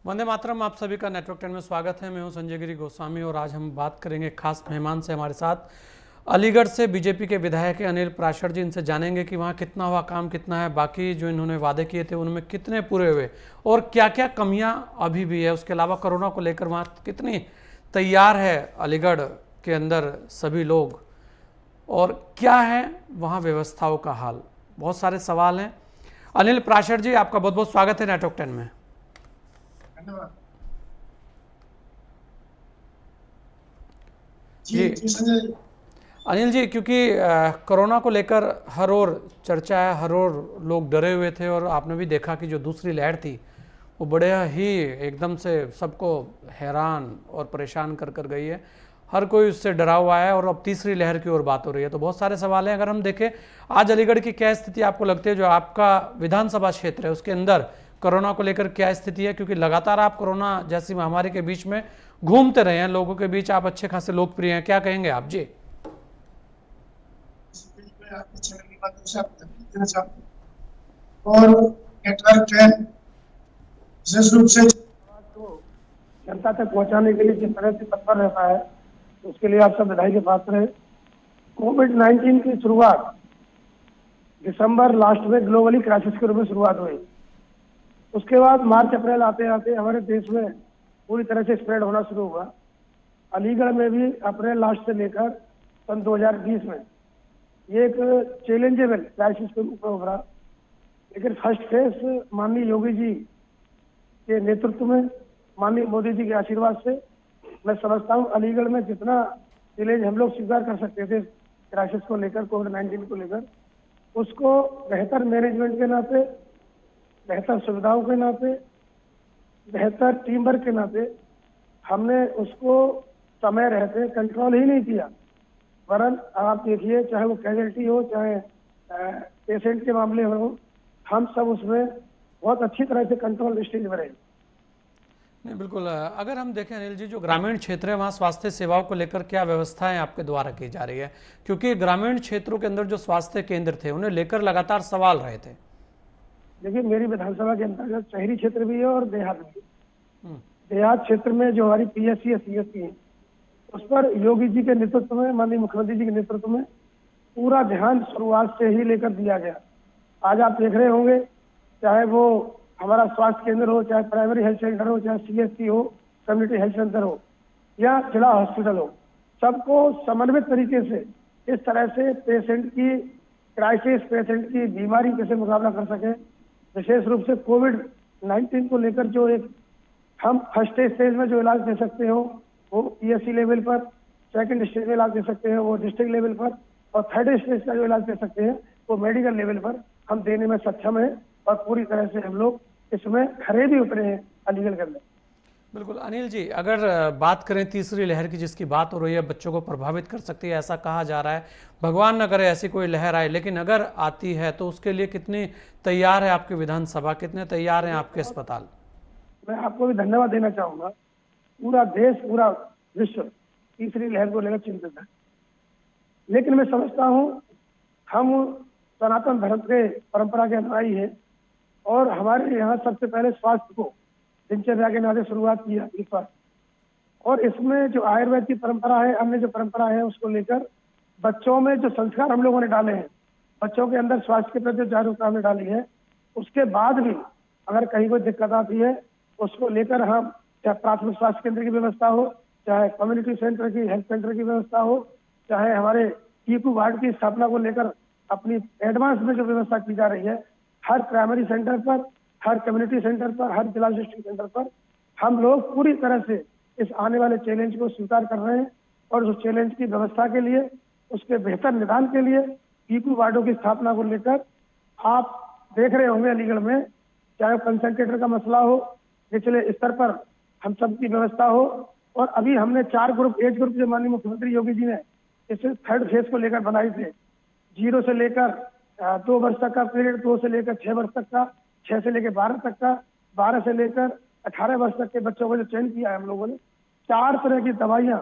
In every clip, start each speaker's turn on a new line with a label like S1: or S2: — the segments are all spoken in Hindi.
S1: वंदे मातरम। आप सभी का नेटवर्क 10 में स्वागत है। मैं हूं संजय गिरी गोस्वामी और आज हम बात करेंगे खास मेहमान से हमारे साथ अलीगढ़ से बीजेपी के विधायक हैं अनिल प्राशर जी। इनसे जानेंगे कि वहां कितना हुआ, काम कितना है, बाकी जो इन्होंने वादे किए थे उनमें कितने पूरे हुए और क्या क्या कमियां अभी भी है। उसके अलावा कोरोना को लेकर वहां कितनी तैयार है अलीगढ़ के अंदर सभी लोग, और क्या है वहाँ व्यवस्थाओं का हाल। बहुत सारे सवाल हैं। अनिल प्राशर जी, आपका बहुत बहुत स्वागत है नेटवर्क 10 में।
S2: धन्यवाद। जी
S1: जी
S2: जी संजय जी।
S1: अनिल जी, क्योंकि कोरोना को लेकर हर ओर चर्चा है, हर ओर लोग डरे हुए थे और आपने भी देखा कि जो दूसरी लहर थी वो बड़े ही एकदम से सबको हैरान और परेशान कर कर गई है। हर कोई उससे डरा हुआ है और अब तीसरी लहर की ओर बात हो रही है। तो बहुत सारे सवाल हैं। अगर हम देखें आज अलीगढ़ की क्या स्थिति आपको लगती है, जो आपका विधानसभा क्षेत्र है उसके अंदर कोरोना को लेकर क्या स्थिति है? क्योंकि लगातार आप कोरोना जैसी महामारी के बीच में घूमते रहे हैं, लोगों के बीच आप अच्छे खासे लोकप्रिय हैं। क्या कहेंगे आप जी?
S2: इस बीच में आपके चैनल के माध्यम से आपको धन्यवाद देना चाहता हूँ। और नेटवर्क 10 विशेष रूप से आवाज को जनता तक पहुंचाने के लिए जिस तरह से तत्पर रहता है, उसके लिए आप सब बधाई के पात्र हैं। कोविड-19 की शुरुआत दिसंबर लास्ट में ग्लोबली क्राइसिस के रूप में शुरुआत हुई। उसके बाद मार्च अप्रैल आते आते हमारे देश में पूरी तरह से स्प्रेड होना शुरू हुआ। अलीगढ़ में भी अप्रैल लास्ट से लेकर सन 2020 में ये एक चैलेंजेबल क्राइसिस के रूप में उभरा। लेकिन फर्स्ट फेज माननीय योगी जी के नेतृत्व में, माननीय मोदी जी के आशीर्वाद से मैं समझता हूँ अलीगढ़ में जितना चैलेंज हम लोग स्वीकार कर सकते थे क्राइसिस को लेकर, कोविड-19 को लेकर, उसको बेहतर मैनेजमेंट के नाते, बेहतर सुविधाओं के नाते, बेहतर टीम वर्क के नाते हमने उसको समय रहते कंट्रोल ही नहीं किया। वरन आप देखिए, चाहे वो कैजुअलिटी हो, चाहे पेशेंट के मामले हो, हम सब उसमें बहुत अच्छी तरह से कंट्रोल स्टेज में रहे।
S1: नहीं, बिल्कुल। अगर हम देखें अनिल जी, जो ग्रामीण क्षेत्र है वहाँ स्वास्थ्य सेवाओं को लेकर क्या व्यवस्थाएं आपके द्वारा की जा रही है? क्योंकि ग्रामीण क्षेत्रों के अंदर जो स्वास्थ्य केंद्र थे उन्हें लेकर लगातार सवाल रहे थे।
S2: देखिए, मेरी विधानसभा के अंतर्गत शहरी क्षेत्र भी है और देहात भी।
S1: हम्म,
S2: देहात क्षेत्र में जो हमारी पीएससी है, सीएससी है, उस पर योगी जी के नेतृत्व में, माननीय मुख्यमंत्री जी के नेतृत्व में पूरा ध्यान शुरुआत से ही लेकर दिया गया। आज आप देख रहे होंगे, चाहे वो हमारा स्वास्थ्य केंद्र हो, चाहे प्राइमरी हेल्थ सेंटर हो, चाहे सीएससी हो, कम्युनिटी हेल्थ सेंटर हो या जिला हॉस्पिटल हो, सबको समन्वित तरीके से इस तरह से पेशेंट की क्राइसिस, पेशेंट की बीमारी कैसे मुकाबला कर सके। विशेष रूप से कोविड-19 को लेकर जो एक हम फर्स्ट स्टेज में जो इलाज दे सकते हो वो पीएससी लेवल पर, सेकंड स्टेज में इलाज दे सकते हैं वो डिस्ट्रिक्ट लेवल पर, और थर्ड स्टेज का जो इलाज दे सकते हैं वो मेडिकल लेवल पर हम देने में सक्षम है। और पूरी तरह से हम लोग इसमें खरे भी उतरे हैं अलीगढ़ के अंदर।
S1: बिल्कुल। अनिल जी, अगर बात करें तीसरी लहर की जिसकी बात हो रही है, बच्चों को प्रभावित कर सकती है ऐसा कहा जा रहा है। भगवान न करे ऐसी कोई लहर आए, लेकिन अगर आती है तो उसके लिए कितनी तैयार है आपकी विधानसभा, कितने तैयार हैं आपके अस्पताल?
S2: मैं आपको भी धन्यवाद देना चाहूंगा। पूरा देश, पूरा विश्व तीसरी लहर को लेकर चिंतित है। लेकिन मैं समझता हूँ हम सनातन धर्म के परंपरा के अनुयायी है और हमारे यहाँ सबसे पहले स्वास्थ्य को दिनचर्या के नाते शुरुआत किया इस बार। और इसमें जो आयुर्वेद की परंपरा है, अन्य जो परंपरा है, उसको लेकर बच्चों में जो संस्कार हम लोगों ने डाले हैं, बच्चों के अंदर स्वास्थ्य के प्रति जो जागरूकता हमने डाली है, उसके बाद भी अगर कहीं कोई दिक्कत आती है उसको लेकर हम, चाहे प्राथमिक स्वास्थ्य केंद्र की व्यवस्था हो, चाहे कम्युनिटी सेंटर की, हेल्थ सेंटर की व्यवस्था हो, चाहे हमारे टीकू वार्ड की स्थापना को लेकर अपनी एडवांस में जो व्यवस्था की जा रही है, हर प्राइमरी सेंटर पर, हर कम्युनिटी सेंटर पर, हर जिला डिस्ट्रिक्ट सेंटर पर हम लोग पूरी तरह से इस आने वाले चैलेंज को स्वीकार कर रहे हैं। और उस चैलेंज की व्यवस्था के लिए, उसके बेहतर निदान के लिए टीकू वार्डों की स्थापना को लेकर आप देख रहे होंगे अलीगढ़ में, चाहे कंसंट्रेटर का मसला हो, निचले स्तर पर हम सब की व्यवस्था हो। और अभी हमने 4 ग्रुप, एज ग्रुप जो माननीय मुख्यमंत्री योगी जी ने इस थर्ड फेज को लेकर बनाई थे, 0 से लेकर 2 वर्ष तक का पीरियड, 2 से लेकर 6 वर्ष तक का, 6 से लेकर 12 तक का, 12 से लेकर 18 वर्ष तक के बच्चों को जो चयन किया है हम लोगों ने। 4 तरह की दवाइयां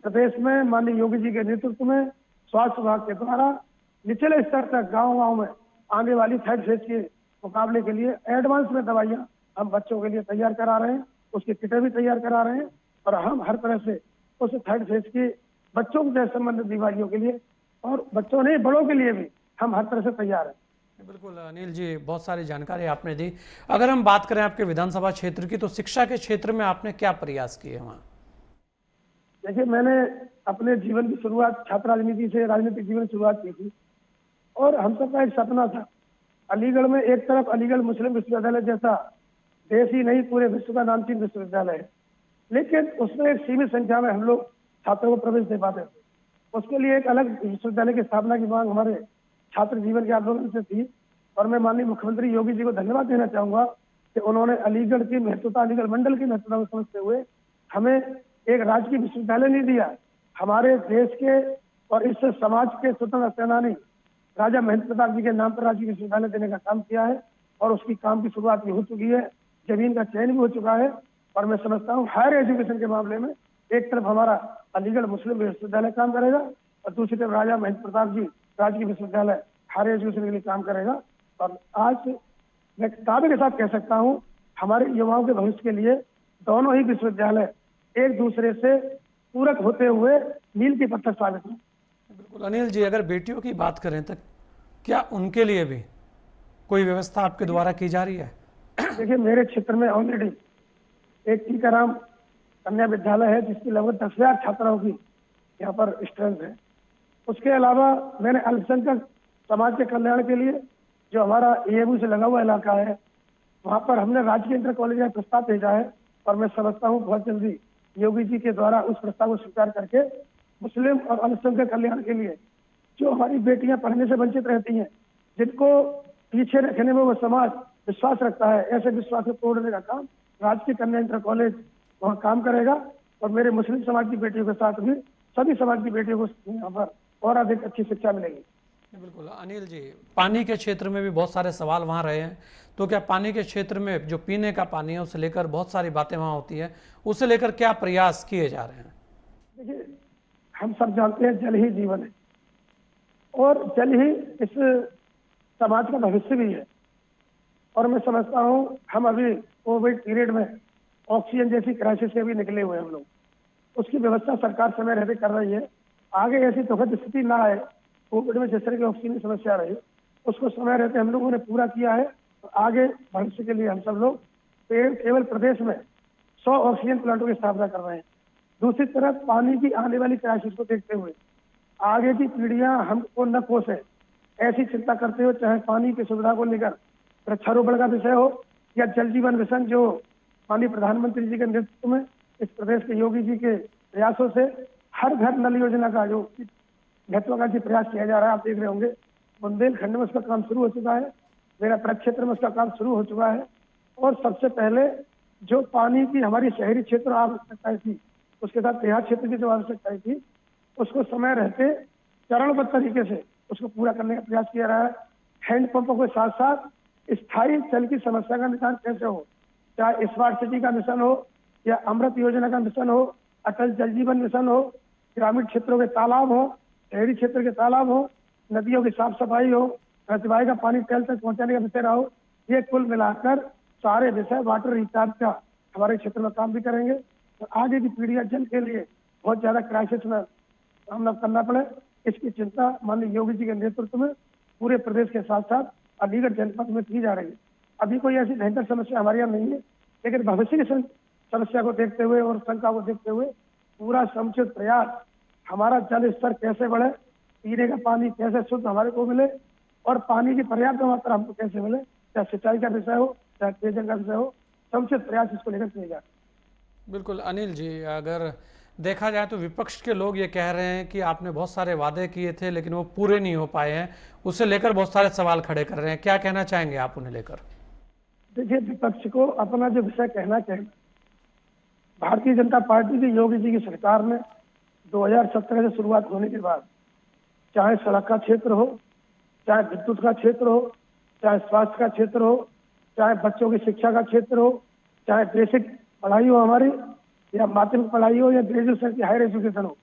S2: प्रदेश में माननीय योगी जी के नेतृत्व में स्वास्थ्य विभाग के द्वारा निचले स्तर तक गांव-गांव में आने वाली थर्ड फेज के मुकाबले के लिए एडवांस में दवाइयां हम बच्चों के लिए तैयार करा रहे हैं, उसकी किटें भी तैयार करा रहे हैं, और हम हर तरह से उस थर्ड फेज की बच्चों से संबंधित बीमारियों के लिए और बच्चों नहीं बड़ों के लिए भी हम हर तरह से तैयार हैं।
S1: बिल्कुल अनिल जी, बहुत सारी जानकारी आपने दी। अगर हम बात करें आपके विधानसभा क्षेत्र की, तो शिक्षा के क्षेत्र में आपने क्या प्रयास किए वहाँ?
S2: देखिए, मैंने अपने जीवन की शुरुआत छात्र राजनीति से, राजनीतिक जीवन की शुरुआत की थी, और हम सबका एक सपना था। अलीगढ़ में एक तरफ अलीगढ़ मुस्लिम विश्वविद्यालय जैसा देश ही नहीं पूरे विश्व का नामचीन विश्वविद्यालय है, लेकिन उसमें एक सीमित संख्या में हम लोग छात्रों को प्रवेश दे पाते थे। उसके लिए एक अलग विश्वविद्यालय की स्थापना की मांग हमारे छात्र जीवन के आंदोलन से थी, और मैं माननीय मुख्यमंत्री योगी जी को धन्यवाद देना चाहूंगा कि उन्होंने अलीगढ़ की महत्वता, अलीगढ़ मंडल की महत्वता को समझते हुए हमें एक राजकीय विश्वविद्यालय नहीं दिया। हमारे देश के और इस समाज के स्वतंत्र सेनानी राजा महेंद्र प्रताप जी के नाम पर राजकीय विश्वविद्यालय देने का काम किया है, और उसकी काम की शुरुआत भी हो चुकी है, जमीन का चयन भी हो चुका है। और मैं समझता हूँ हायर एजुकेशन के मामले में एक तरफ हमारा अलीगढ़ मुस्लिम विश्वविद्यालय काम करेगा, और दूसरी तरफ राजा महेंद्र प्रताप जी राजकीय विश्वविद्यालय हायर एजुकेशन के लिए काम करेगा। और आज मैं दावे के साथ कह सकता हूँ, हमारे युवाओं के भविष्य के लिए दोनों ही विश्वविद्यालय एक दूसरे से पूरक होते हुए मील के पत्थर साबित हैं।
S1: बिल्कुल अनिल जी, अगर बेटियों की बात करें तो क्या उनके लिए भी कोई व्यवस्था आपके द्वारा की जा रही है?
S2: देखिए, मेरे क्षेत्र में ऑलरेडी एक टीकाराम कन्या विद्यालय है, जिसकी लगभग 10,000 छात्राओं की यहाँ पर स्ट्रेंथ है। उसके अलावा मैंने अल्पसंख्यक समाज के कल्याण के लिए, जो हमारा एएमयू से लगा हुआ इलाका है, वहाँ पर हमने राजकीय इंटर कॉलेज का प्रस्ताव भेजा है, और मैं समझता हूँ बहुत जल्दी योगी जी के द्वारा उस प्रस्ताव को स्वीकार करके मुस्लिम और अल्पसंख्यक कल्याण के लिए, जो हमारी बेटियां पढ़ने से वंचित रहती हैं, जिनको पीछे रखने में वो समाज विश्वास रखता है, ऐसे विश्वास को तोड़ने का काम राजकीय कन्या इंटर कॉलेज वहाँ काम करेगा। और मेरे मुस्लिम समाज की बेटियों के साथ भी सभी समाज की बेटियों को यहाँ पर और अधिक अच्छी शिक्षा मिलेगी।
S1: बिल्कुल अनिल जी, पानी के क्षेत्र में भी बहुत सारे सवाल वहाँ रहे हैं, तो क्या पानी के क्षेत्र में जो पीने का पानी है उसे लेकर बहुत सारी बातें वहाँ होती है, उसे लेकर क्या प्रयास किए जा रहे हैं?
S2: देखिए, हम सब जानते हैं जल ही जीवन है, और जल ही इस समाज का भविष्य भी है। और मैं समझता हूँ हम अभी कोविड पीरियड में ऑक्सीजन जैसी क्राइसिस से भी निकले हुए हम लोग, उसकी व्यवस्था सरकार समय रहते कर रही है। आगे ऐसी दुखद स्थिति ना आए, कोविड में जिस तरह की ऑक्सीजन की समस्या रही उसको समय रहते हम लोगों ने पूरा किया है। तो आगे भविष्य के लिए हम सब लोग केवल प्रदेश में 100 ऑक्सीजन प्लांटों की स्थापना कर रहे हैं। दूसरी तरफ पानी की आने वाली क्राइसिस को देखते हुए आगे की पीढ़ियां हमको न कोसे, ऐसी चिंता करते हुए, चाहे पानी की सुविधा को लेकर वृक्षारोपण का विषय हो या जल जीवन मिशन, जो माननीय प्रधानमंत्री जी के नेतृत्व में इस प्रदेश के योगी जी के प्रयासों से हर घर नल योजना का जो महत्वाकांक्षी प्रयास किया जा रहा है, आप देख रहे होंगे बुंदेलखंड में उसका काम शुरू हो चुका है, मेरा प्रक्षेत्र में उसका काम शुरू हो चुका है। और सबसे पहले जो पानी की हमारी शहरी क्षेत्र आवश्यकताएं थी, उसके साथ देहात क्षेत्र की जो आवश्यकताएं थी, उसको समय रहते चरणबद्ध तरीके से उसको पूरा करने का प्रयास किया रहा है। हैंडपंपों के साथ साथ स्थायी जल की समस्या का निदान कैसे हो, चाहे स्मार्ट सिटी का मिशन हो या अमृत योजना का मिशन हो, अटल जल जीवन मिशन हो, ग्रामीण क्षेत्रों के तालाब हो, शहरी क्षेत्र के तालाब हो, नदियों की साफ सफाई हो, प्रतिवाही का पानी टैल तक पहुंचाने का विषय रहो, ये कुल मिलाकर सारे विषय वाटर रिचार्ज का हमारे क्षेत्र में काम भी करेंगे। तो आगे की पीढ़ियां जल के लिए बहुत ज्यादा क्राइसिस में सामना करना पड़े, इसकी चिंता माननीय योगी जी के नेतृत्व में पूरे प्रदेश के साथ साथ अलीगढ़ जनपद में की जा रही है। अभी कोई ऐसी भयंकर समस्या हमारे यहाँ नहीं है, लेकिन भविष्य की समस्या को देखते हुए और शंका को देखते हुए पूरा समुचित प्रयास, हमारा जल स्तर कैसे बढ़े, पीने का पानी कैसे शुद्ध हमारे को मिले, और पानी की पर्याप्त मात्रा हमको कैसे मिले, चाहे सिंचाई का विषय हो चाहे पेयजल का विषय हो, समुचित प्रयास इसको लेकर किए जाए।
S1: बिल्कुल अनिल जी, अगर देखा जाए तो विपक्ष के लोग ये कह रहे हैं कि आपने बहुत सारे वादे किए थे लेकिन वो पूरे नहीं हो पाए हैं, उसे लेकर बहुत सारे सवाल खड़े कर रहे हैं, क्या कहना चाहेंगे आप उन्हें लेकर?
S2: देखिए, विपक्ष को अपना जो विषय कहना चाहिए, भारतीय जनता पार्टी की योगी जी की सरकार ने 2017 से शुरुआत होने के बाद, चाहे सड़क का क्षेत्र हो, चाहे विद्युत का क्षेत्र हो, चाहे स्वास्थ्य का क्षेत्र हो, चाहे बच्चों की शिक्षा का क्षेत्र हो, चाहे बेसिक पढ़ाई हो हमारी या माध्यमिक पढ़ाई हो या ग्रेजुएशन की हायर एजुकेशन हो,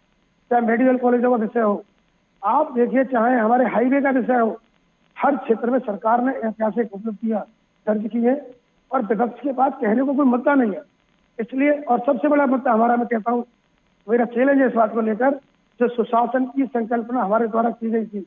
S2: चाहे मेडिकल कॉलेजों का विषय हो, आप देखिए चाहे हमारे हाईवे का विषय हो, हर क्षेत्र में सरकार ने ऐतिहासिक उपलब्धियां दर्ज की है। और विपक्ष के पास कहने को कोई मुद्दा नहीं है। इसलिए और सबसे बड़ा मुद्दा हमारा, मैं कहता हूँ, मेरा चैलेंज है इस बात को लेकर, जो सुशासन की संकल्पना हमारे द्वारा की गई थी,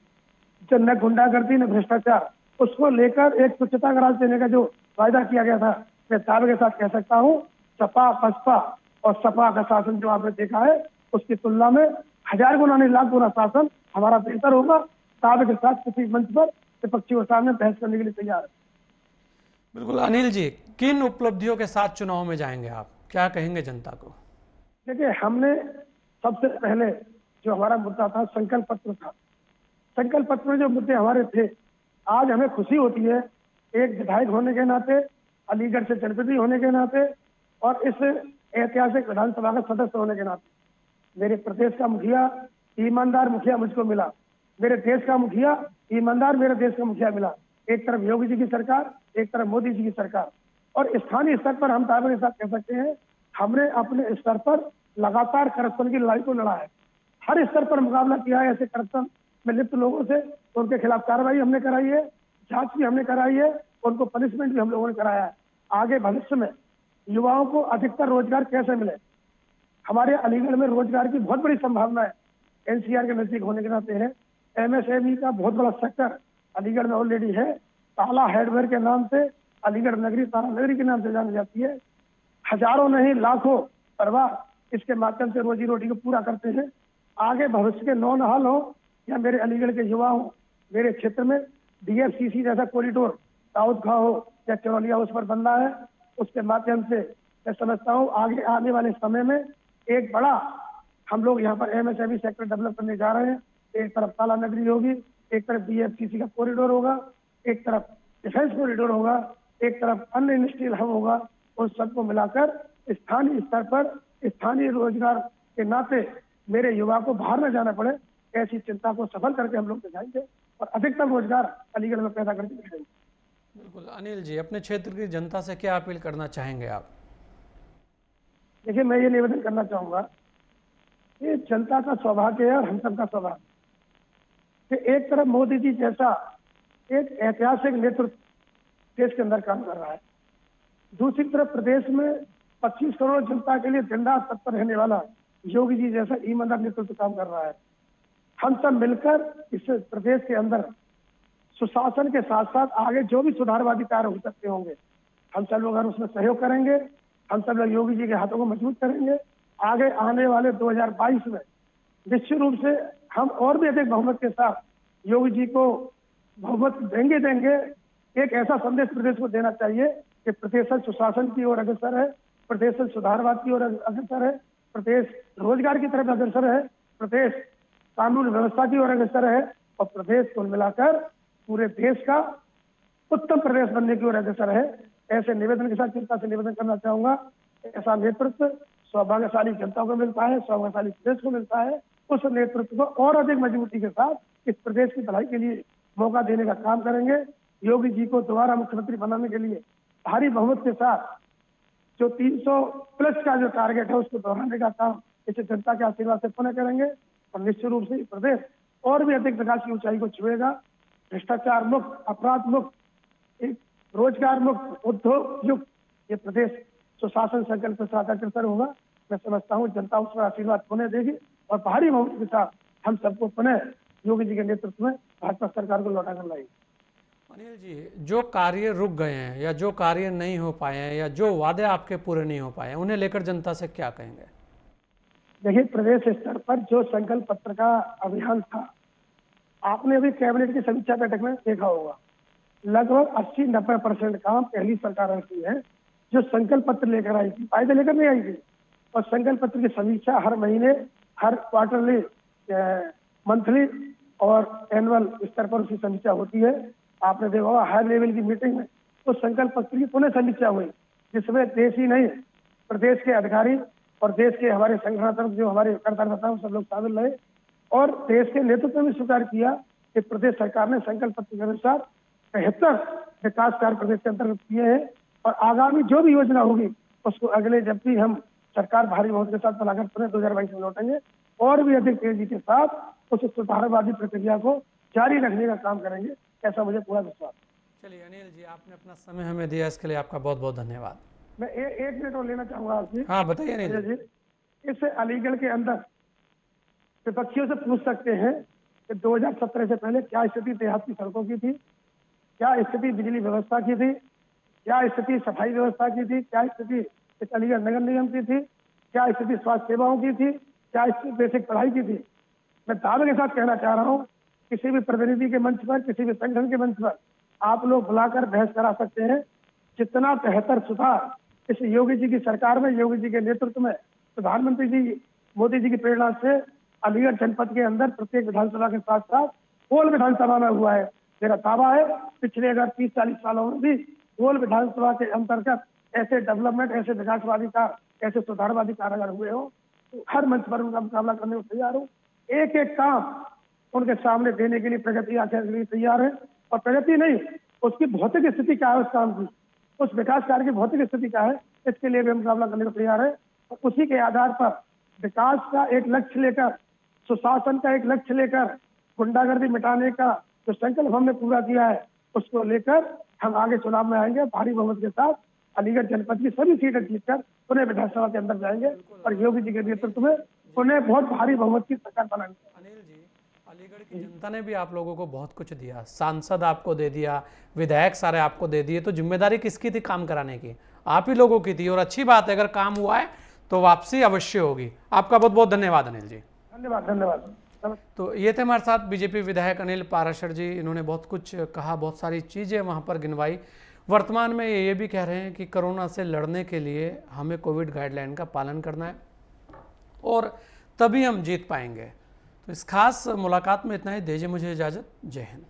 S2: जो न गुंडागर्दी न भ्रष्टाचार, उसको लेकर एक स्वच्छता का राज देने का जो वायदा किया गया था, मैं दावे के साथ कह सकता हूँ, सपा बसपा और सपा का शासन जो आपने देखा है, उसकी तुलना में 1000 गुना नहीं, लाख गुना शासन हमारा बेहतर होगा। दावे के साथ किसी मंच पर विपक्षियों के सामने बहस करने के लिए तैयार है।
S1: बिल्कुल। अनिल जी, किन उपलब्धियों के साथ चुनाव में जाएंगे आप, क्या कहेंगे जनता को?
S2: देखिए, हमने सबसे पहले जो हमारा मुद्दा था संकल्प पत्र था। संकल्प पत्र में जो मुद्दे हमारे थे, आज हमें खुशी होती है एक विधायक होने के नाते, अलीगढ़ से जनप्रतिनिधि होने के नाते और इस ऐतिहासिक विधानसभा का सदस्य होने के नाते, मेरे प्रदेश का मुखिया, ईमानदार मुखिया मुझको मिला। मेरे देश का मुखिया, ईमानदार मेरे देश का मुखिया मिला। एक तरफ योगी जी की सरकार, एक तरफ मोदी जी की सरकार। और स्थानीय स्तर पर हम दावे के साथ कह सकते हैं, हमने अपने स्तर पर लगातार करप्शन की लड़ाई को लड़ा है। हर स्तर पर मुकाबला किया है ऐसे करप्शन में लिप्त लोगों से। उनके खिलाफ कार्रवाई हमने कराई है, जांच भी हमने कराई है, उनको पनिशमेंट भी हम लोगों ने कराया है। आगे भविष्य में युवाओं को अधिकतर रोजगार कैसे मिले, हमारे अलीगढ़ में रोजगार की बहुत बड़ी संभावना है। एनसीआर के नजदीक होने के नाते है, एमएसएमई का बहुत बड़ा सेक्टर अलीगढ़ में ऑलरेडी है। ताला हार्डवेयर के नाम से अलीगढ़ नगरी ताला नगरी के नाम से जानी जाती है। हजारों नहीं लाखों परिवार इसके माध्यम से रोजी रोटी को पूरा करते हैं। आगे भविष्य के नौनहाल हो या मेरे अलीगढ़ के युवा हो, मेरे क्षेत्र में डीएफसीसी जैसा कॉरिडोर दाऊद खां हो या चरौलिया उस पर बनना है, उसके माध्यम से मैं समझता हूँ आगे आने वाले समय में एक बड़ा हम लोग यहाँ पर एमएसएमई सेक्टर डेवलप करने जा रहे हैं। एक तरफ ताला नगरी होगी, एक तरफ डीएफसीसी का कॉरिडोर होगा, एक तरफ डिफेंस कॉरिडोर होगा, एक तरफ अन्य इंडस्ट्रियल हब होगा। उन सबको मिलाकर स्थानीय स्तर पर स्थानीय रोजगार के नाते मेरे युवा को बाहर न जाना पड़े, ऐसी चिंता को सफल करके हम लोग दिखाएंगे और अधिकतम रोजगार अलीगढ़ में पैदा करके दिखाएंगे।
S1: बिल्कुल। अनिल जी, अपने क्षेत्र की जनता से क्या अपील करना चाहेंगे आप?
S2: देखिए, मैं ये निवेदन करना चाहूंगा कि जनता का सौभाग्य है और हम सबका सौभाग्य कि एक तरफ मोदी जी जैसा एक ऐतिहासिक नेतृत्व देश के अंदर काम कर रहा है, दूसरी तरफ प्रदेश में 25 करोड़ जनता के लिए दिन रात तत्पर रहने वाला योगी जी जैसा ईमानदार नेतृत्व काम कर रहा है। हम सब मिलकर इस प्रदेश के अंदर सुशासन के साथ साथ आगे जो भी सुधारवादी कार्य हो सकते होंगे, हम सब लोग उसमें सहयोग करेंगे। हम सब लोग योगी जी के हाथों को मजबूत करेंगे। आगे आने वाले 2022 में निश्चित रूप से हम और भी अधिक बहुमत के साथ योगी जी को बहुमत देंगे। एक ऐसा संदेश प्रदेश को देना चाहिए कि प्रदेश सुशासन की ओर अग्रसर है, प्रदेश सुधारवाद की ओर अग्रसर है, प्रदेश रोजगार की तरफ अग्रसर है, प्रदेश कानून व्यवस्था की ओर अग्रसर है और प्रदेश को मिलाकर पूरे देश का उत्तम प्रदेश बनने की ओर अग्रसर है। ऐसे निवेदन के साथ चिंता से निवेदन करना चाहूंगा, ऐसा नेतृत्व सौभाग्यशाली जनता को मिलता है, सौभाग्यशाली प्रदेश को मिलता है। उस नेतृत्व को और अधिक मजबूती के साथ इस प्रदेश की भलाई के लिए मौका देने का काम करेंगे। योगी जी को दोबारा मुख्यमंत्री बनाने के लिए भारी बहुमत के साथ जो 300 प्लस का जो टारगेट है उसको दोहराने का काम इसे जनता के आशीर्वाद से पुनः करेंगे और निश्चित रूप से प्रदेश और भी अधिक विकास की ऊंचाई को छुएगा। भ्रष्टाचार मुक्त, अपराध मुक्त, एक रोजगार मुक्त, उद्योग युक्त ये प्रदेश सुशासन संकल्प के साथ अग्रसर होगा। मैं समझता हूँ जनता उस पर आशीर्वाद पुनः देगी और भारी बहुमत के साथ हम सबको पुनः योगी जी के नेतृत्व में भाजपा सरकार को लौटा कर लाएगी।
S1: अनिल जी, जो कार्य रुक गए हैं या जो कार्य नहीं हो पाए हैं या जो वादे आपके पूरे नहीं हो पाए हैं, उन्हें लेकर जनता से क्या कहेंगे?
S2: देखिए, प्रदेश स्तर पर जो संकल्प पत्र का अभियान था, आपने अभी कैबिनेट की समीक्षा बैठक में देखा होगा, लगभग 80-90% काम पहली सरकार ऐसी है जो संकल्प पत्र लेकर आई थी, फायदे लेकर नहीं आई थी। और संकल्प पत्र की समीक्षा हर महीने, हर क्वार्टरली, मंथली और एनुअल स्तर पर उसकी समीक्षा होती है। आपने देखा होगा हाई लेवल की मीटिंग में तो संकल्प पत्र की पुनः समीक्षा हुई, जिसमें देश ही नहीं प्रदेश के अधिकारी और देश के हमारे संगठनात्मक जो हमारे करदाता सब लोग शामिल रहे और देश के नेतृत्व में स्वीकार किया कि प्रदेश सरकार ने संकल्प पत्र के अनुसार 73 विकास कार्य प्रदेश के अंतर्गत किए हैं और आगामी जो भी योजना होगी उसको अगले जब भी हम सरकार भारी बहुमत के साथ बनाकर पुनः 2022 में लौटेंगे और भी अधिक तेजी के साथ उस सुधारवादी प्रक्रिया को जारी रखने का काम करेंगे, ऐसा मुझे पूरा विश्वास है।
S1: चलिए अनिल जी, आपने अपना समय हमें दिया, इसके लिए आपका बहुत बहुत धन्यवाद।
S2: मैं एक मिनट और लेना चाहूंगा आपसे।
S1: हाँ बताइए अनिल जी।
S2: इस अलीगढ़ के अंदर विपक्षियों से पूछ सकते हैं कि 2017 से पहले क्या स्थिति देहात की सड़कों की थी, क्या स्थिति बिजली व्यवस्था की थी, क्या स्थिति सफाई व्यवस्था की थी, क्या स्थिति इस अलीगढ़ नगर निगम की थी, क्या स्थिति स्वास्थ्य सेवाओं की थी, क्या स्थिति बेसिक पढ़ाई की थी। मैं दावे के साथ कहना चाह रहा हूँ, किसी भी प्रतिनिधि के मंच पर, किसी भी संगठन के मंच पर आप लोग बुलाकर बहस करा सकते हैं। जितना बेहतर सुधार इस योगी जी की सरकार में, योगी जी के नेतृत्व में, प्रधानमंत्री जी मोदी जी की प्रेरणा से अलीगढ़ जनपद के अंदर प्रत्येक विधानसभा के साथ साथ कोल विधानसभा में हुआ है। मेरा दावा है पिछले अगर 30-40 सालों में भी कोल विधानसभा के अंतर्गत ऐसे डेवलपमेंट, ऐसे विकासवादी कार्य, ऐसे सुधारवादी कार्य अगर हुए हो तो हर मंच पर उनका मुकाबला करने को तैयार हूँ। एक एक काम उनके सामने देने के लिए, प्रगति आने के लिए तैयार है। और प्रगति नहीं, उसकी भौतिक स्थिति क्या है उस काम की, उस विकास कार्य की भौतिक स्थिति क्या है, इसके लिए भी हम मुकाबला करने को तैयार है। और उसी के आधार पर विकास का एक लक्ष्य लेकर, सुशासन का एक लक्ष्य लेकर, गुंडागर्दी मिटाने का जो संकल्प हमने पूरा किया है उसको लेकर हम आगे चुनाव में आएंगे। भारी बहुमत के साथ अलीगढ़ जनपद की सभी सीटें जीतकर पुणे विधानसभा के अंदर जाएंगे और योगी जी के नेतृत्व में उन्हें बहुत भारी बहुमत की सरकार बनाएंगे।
S1: अनिल जी, अलीगढ़ की जनता ने भी आप लोगों को बहुत कुछ दिया, सांसद आपको दे दिया, विधायक सारे आपको दे दिए, तो जिम्मेदारी किसकी थी काम कराने की? आप ही लोगों की थी। और अच्छी बात है, अगर काम हुआ है तो वापसी अवश्य होगी। आपका बहुत बहुत धन्यवाद अनिल जी।
S2: धन्यवाद धन्यवाद।
S1: तो ये थे हमारे साथ बीजेपी विधायक अनिल पाराशर जी। इन्होंने बहुत कुछ कहा, बहुत सारी चीज़ें वहाँ पर गिनवाई। वर्तमान में ये भी कह रहे हैं कि कोरोना से लड़ने के लिए हमें कोविड गाइडलाइन का पालन करना है और तभी हम जीत पाएंगे। तो इस खास मुलाकात में इतना ही। दीजिए मुझे इजाज़त। जय हिंद।